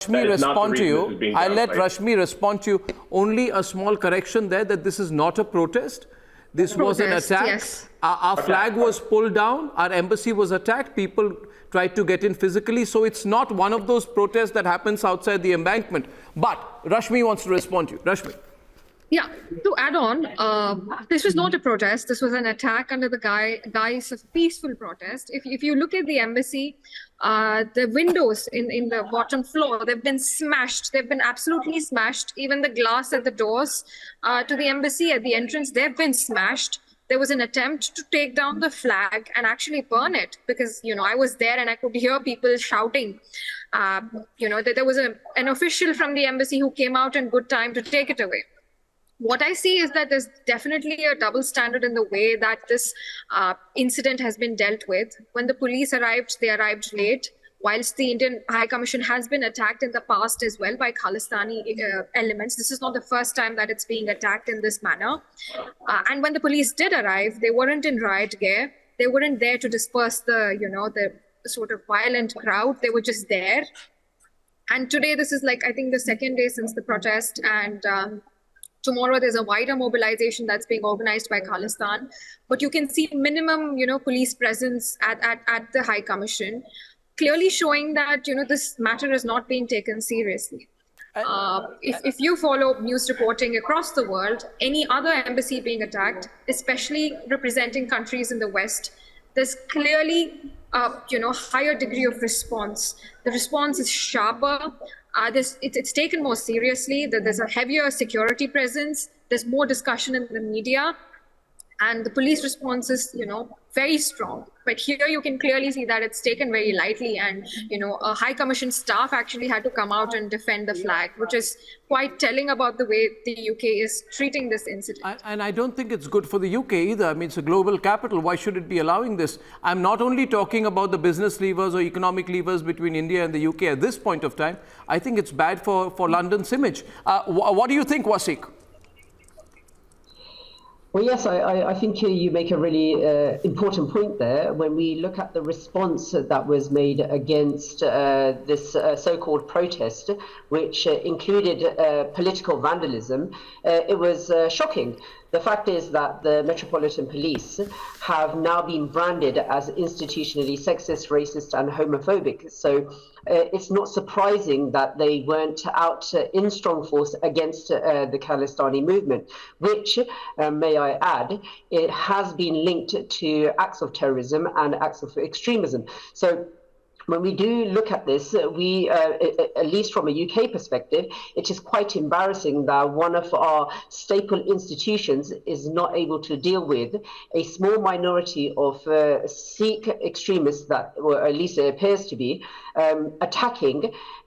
Rashmi respond to you. I'll let downplayed. Rashmi respond to you. Only a small correction there, that this is not a protest. This was an attack. Yes. Our flag was pulled down. Our embassy was attacked. People tried to get in physically. So it's not one of those protests that happens outside the embankment. But Rashmi wants to respond to you. Rashmi. Yeah, to add on, this was not a protest. This was an attack under the guise of peaceful protest. If you look at the embassy, the windows in the bottom floor, they've been smashed. They've been absolutely smashed. Even the glass at the doors to the embassy at the entrance, they've been smashed. There was an attempt to take down the flag and actually burn it because, I was there and I could hear people shouting. That there was an official from the embassy who came out in good time to take it away. What I see is that there's definitely a double standard in the way that this incident has been dealt with. When the police arrived, they arrived late, whilst the Indian High Commission has been attacked in the past as well by Khalistani elements. This is not the first time that it's being attacked in this manner. And when the police did arrive, they weren't in riot gear. They weren't there to disperse the sort of violent crowd. They were just there. And today, this is I think the second day since the protest, and tomorrow, there's a wider mobilization that's being organized by Khalistan. But you can see minimum, police presence at the High Commission, clearly showing that, this matter is not being taken seriously. If you follow news reporting across the world, any other embassy being attacked, especially representing countries in the West, there's clearly higher degree of response. The response is sharper. It's taken more seriously. There's a heavier security presence. There's more discussion in the media, and the police response is, very strong. But here you can clearly see that it's taken very lightly, and a High Commission staff actually had to come out and defend the flag, which is quite telling about the way the UK is treating this incident. And I don't think it's good for the UK either. I mean, it's a global capital. Why should it be allowing this? I'm not only talking about the business levers or economic levers between India and the UK at this point of time. I think it's bad for London's image. What do you think, Wasik? Well, yes, I think you make a really important point there. When we look at the response that was made against this so-called protest, which included political vandalism, it was shocking. The fact is that the Metropolitan Police have now been branded as institutionally sexist, racist and homophobic. So it's not surprising that they weren't out in strong force against the Khalistani movement, which, may I add, it has been linked to acts of terrorism and acts of extremism. So when we do look at this, we, at least from a UK perspective, it is quite embarrassing that one of our staple institutions is not able to deal with a small minority of Sikh extremists that, or at least it appears to be, attacking